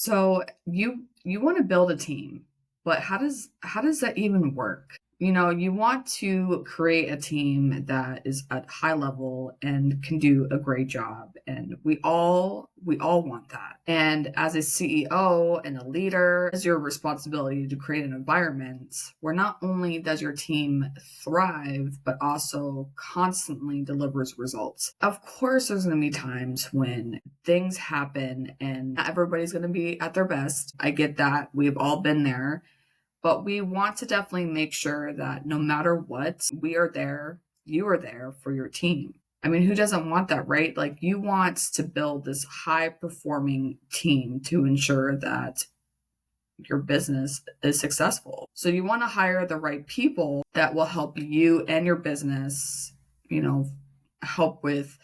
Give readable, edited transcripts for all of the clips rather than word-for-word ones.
So you want to build a team, but how does that even work? You want to create a team that is at high level and can do a great job, and we all want that. And as a CEO and a leader, it's your responsibility to create an environment where not only does your team thrive, but also constantly delivers results. Of course, there's going to be times when things happen and not everybody's going to be at their best. I get that. We've all been there. But we want to definitely make sure that no matter what, we are there, you are there for your team. I mean, who doesn't want that, right? Like, you want to build this high performing team to ensure that your business is successful. So you want to hire the right people that will help you and your business, you know, help with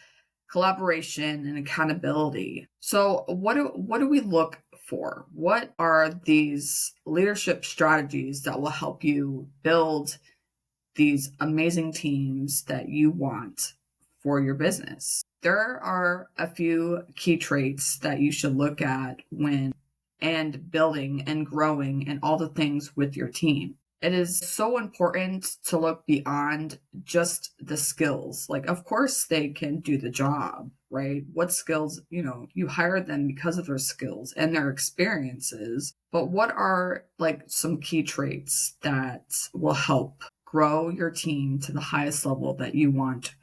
collaboration and accountability. So what do we look for? What are these leadership strategies that will help you build these amazing teams that you want for your business? There are a few key traits that you should look at when and building and growing and all the things with your team. It is so important to look beyond just the skills. Like, of course, they can do the job, right? What skills, you hire them because of their skills and their experiences. But what are like some key traits that will help grow your team to the highest level that you want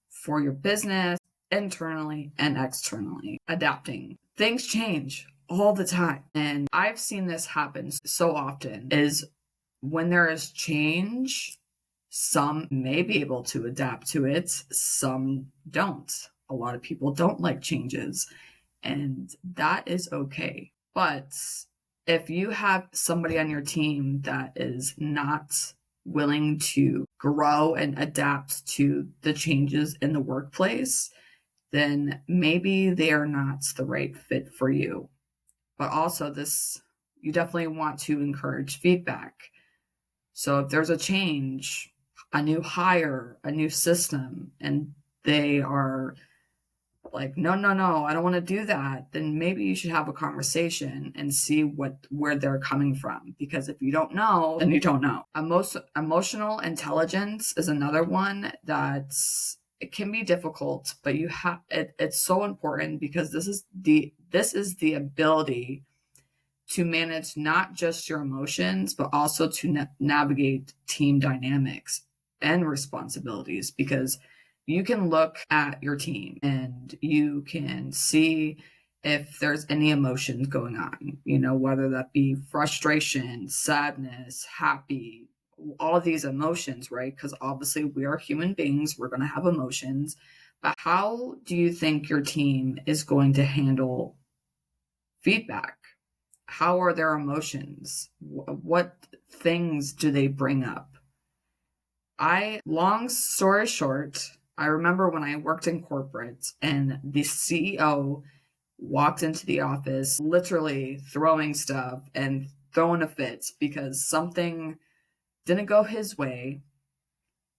for your business, internally and externally? Adapting. Things change all the time. And I've seen this happen so often is when there is change, some may be able to adapt to it, some don't. A lot of people don't like changes, and that is okay. But if you have somebody on your team that is not willing to grow and adapt to the changes in the workplace, then maybe they are not the right fit for you. But also, you definitely want to encourage feedback. So if there's a change, a new hire, a new system, and they are like, no, no, no, I don't want to do that, then maybe you should have a conversation and see where they're coming from. Because if you don't know, then you don't know. Emotional intelligence is another one that's it can be difficult, but it's so important because this is the ability to manage not just your emotions, but also to navigate team dynamics and responsibilities, because you can look at your team and you can see if there's any emotions going on, whether that be frustration, sadness, happy, all of these emotions, right? Because obviously we are human beings, we're going to have emotions. But how do you think your team is going to handle feedback? How are their emotions? What things do they bring up? Long story short, I remember when I worked in corporate and the CEO walked into the office literally throwing stuff and throwing a fit because something didn't go his way.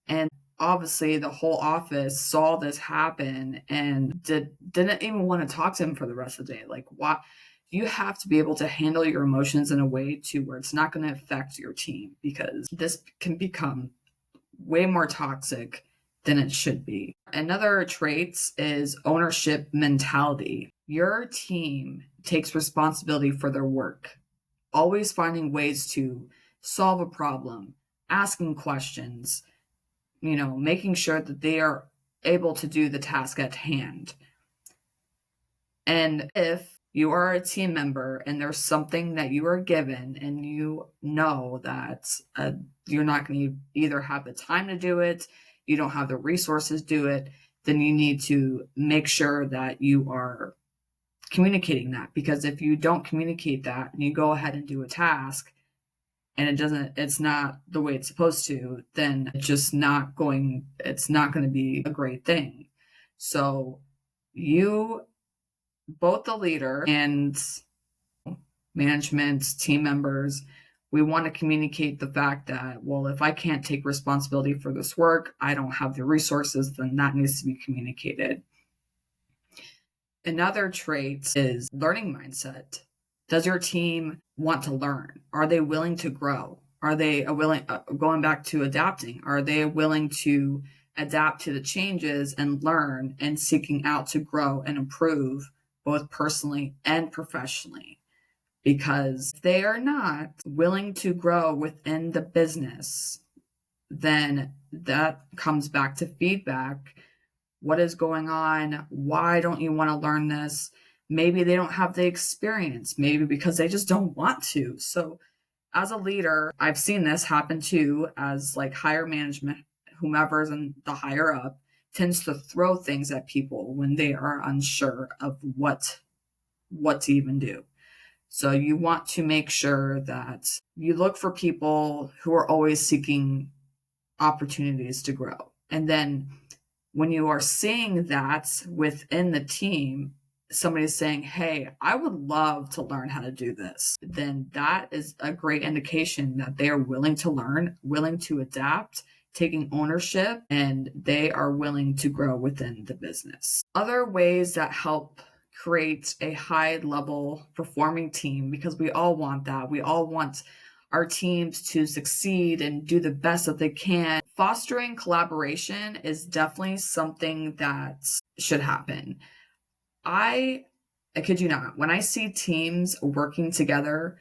And obviously the whole office saw this happen and didn't even want to talk to him for the rest of the day. Like, what? You have to be able to handle your emotions in a way to where it's not going to affect your team, because this can become way more toxic than it should be. Another trait is ownership mentality. Your team takes responsibility for their work, always finding ways to solve a problem, asking questions, making sure that they are able to do the task at hand. And if you are a team member and there's something that you are given and you know that you're not going to either have the time to do it, you don't have the resources to do it, then you need to make sure that you are communicating that. Because if you don't communicate that and you go ahead and do a task and it's not the way it's supposed to, then it's not going to be a great thing. So both the leader and management, team members, we want to communicate the fact that, well, if I can't take responsibility for this work, I don't have the resources, then that needs to be communicated. Another trait is learning mindset. Does your team want to learn? Are they willing to grow? Are they going back to adapting? Are they willing to adapt to the changes and learn and seeking out to grow and improve both personally and professionally? Because if they are not willing to grow within the business, then that comes back to feedback. What is going on? Why don't you want to learn this? Maybe they don't have the experience, maybe because they just don't want to. So, as a leader, I've seen this happen too, as like higher management, whomever's in the higher up, tends to throw things at people when they are unsure of what to even do. So you want to make sure that you look for people who are always seeking opportunities to grow. And then when you are seeing that within the team, somebody's saying, hey, I would love to learn how to do this, then that is a great indication that they are willing to learn, willing to adapt, taking ownership, and they are willing to grow within the business. Other ways that help create a high level performing team, because we all want that. We all want our teams to succeed and do the best that they can. Fostering collaboration is definitely something that should happen. I kid you not, when I see teams working together,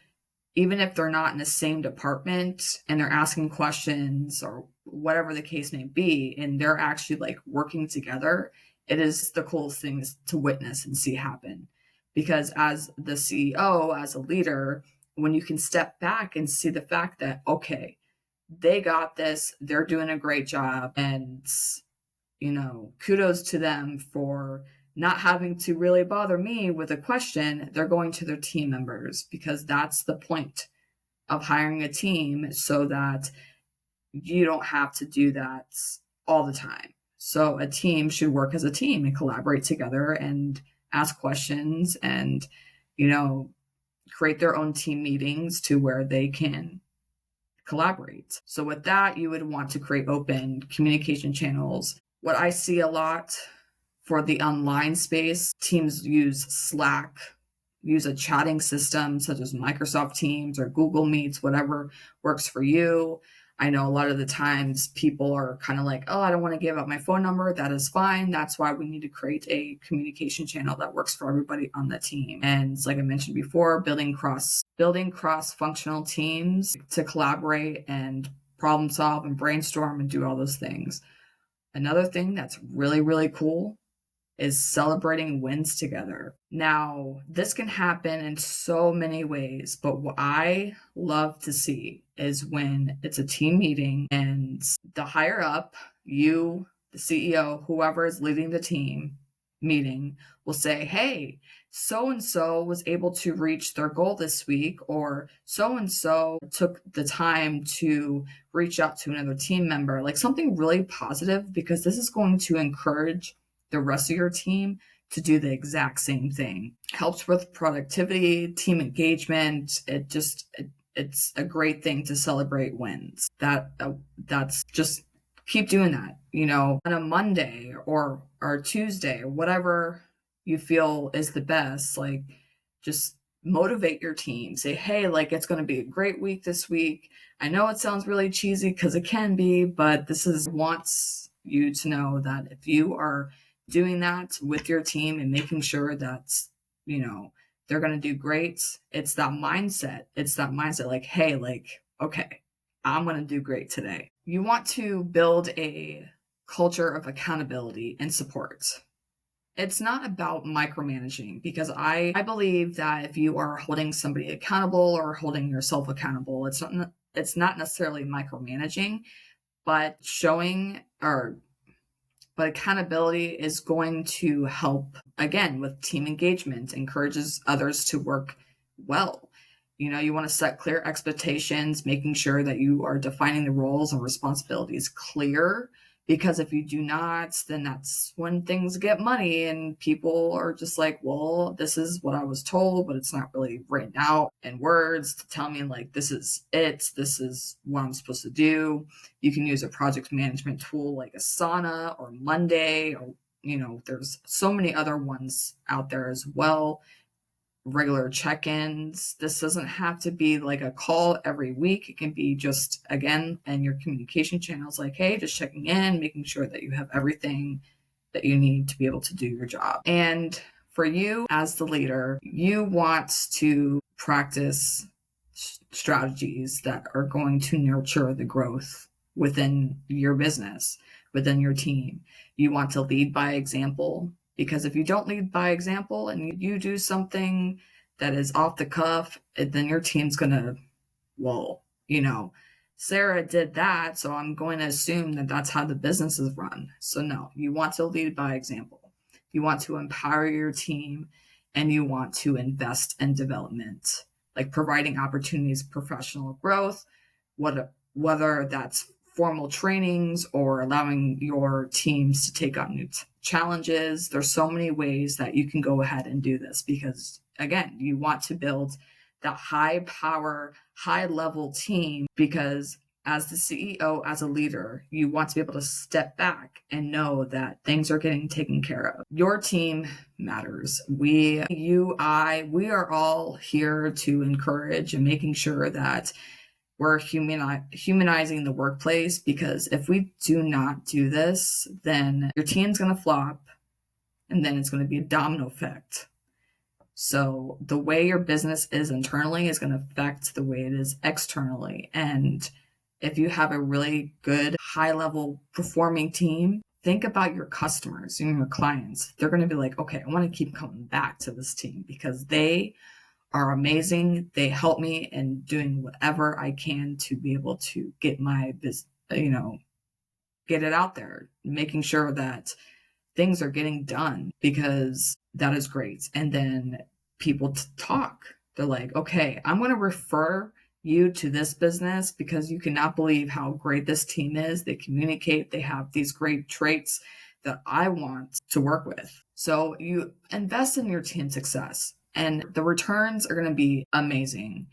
even if they're not in the same department and they're asking questions or whatever the case may be, and they're actually like working together, it is the coolest things to witness and see happen. Because as the CEO, as a leader, when you can step back and see the fact that, okay, they got this, they're doing a great job, and, kudos to them for not having to really bother me with a question. They're going to their team members, because that's the point of hiring a team, so that you don't have to do that all the time. So a team should work as a team and collaborate together and ask questions and, create their own team meetings to where they can collaborate. So with that, you would want to create open communication channels. What I see a lot for the online space, teams use Slack, use a chatting system such as Microsoft Teams or Google Meets, whatever works for you. I know a lot of the times people are kind of like, oh, I don't want to give up my phone number. That is fine. That's why we need to create a communication channel that works for everybody on the team. And like I mentioned before, building cross-functional teams to collaborate and problem solve and brainstorm and do all those things. Another thing that's really, really cool is celebrating wins together. Now, this can happen in so many ways, but what I love to see is when it's a team meeting and the higher up, you, the CEO, whoever is leading the team meeting, will say, hey, so-and-so was able to reach their goal this week, or so-and-so took the time to reach out to another team member, like something really positive, because this is going to encourage the rest of your team to do the exact same thing. It helps with productivity, team engagement. It's a great thing to celebrate wins. That's just keep doing that, on a Monday or Tuesday or whatever you feel is the best. Like, just motivate your team. Say, hey, like, it's going to be a great week this week. I know it sounds really cheesy, because it can be, but wants you to know that if you are doing that with your team and making sure that, they're going to do great, it's that mindset. It's that mindset like, hey, like, okay, I'm going to do great today. You want to build a culture of accountability and support. It's not about micromanaging, because I believe that if you are holding somebody accountable or holding yourself accountable, it's not necessarily micromanaging, but but accountability is going to help, again, with team engagement, encourages others to work well. You want to set clear expectations, making sure that you are defining the roles and responsibilities clear, because if you do not, then that's when things get muddy and people are just like, well, this is what I was told, but it's not really written out in words to tell me, like, this is what I'm supposed to do. You can use a project management tool like Asana or Monday, or, there's so many other ones out there as well. regular check-ins. This doesn't have to be like a call every week. It can be just, again, in your communication channels, like, hey, just checking in, making sure that you have everything that you need to be able to do your job. And for you as the leader, you want to practice strategies that are going to nurture the growth within your business, within your team. You want to lead by example, because if you don't lead by example and you do something that is off the cuff, then your team's going to, well, Sarah did that, so I'm going to assume that that's how the business is run. So no, you want to lead by example. You want to empower your team, and you want to invest in development, like providing opportunities for professional growth, whether that's formal trainings or allowing your teams to take on new challenges. There's so many ways that you can go ahead and do this, because again, you want to build that high power, high level team, because as the CEO, as a leader, you want to be able to step back and know that things are getting taken care of. Your team matters. We are all here to encourage and making sure that we're humanizing the workplace, because if we do not do this, then your team's going to flop, and then it's going to be a domino effect. So the way your business is internally is going to affect the way it is externally. And if you have a really good, high-level performing team, think about your customers and your clients. They're going to be like, okay, I want to keep coming back to this team because they are amazing. They help me in doing whatever I can to be able to get my business, get it out there, making sure that things are getting done, because that is great. And then people talk. They're like, okay, I'm going to refer you to this business because you cannot believe how great this team is. They communicate. They have these great traits that I want to work with. So you invest in your team success, and the returns are going to be amazing,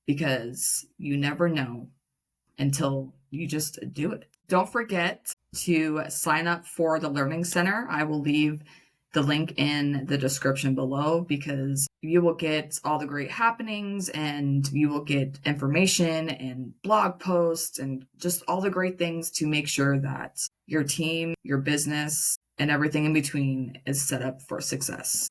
because you never know until you just do it. Don't forget to sign up for the Learning Center. I will leave the link in the description below, because you will get all the great happenings, and you will get information and blog posts and just all the great things to make sure that your team, your business, and everything in between is set up for success.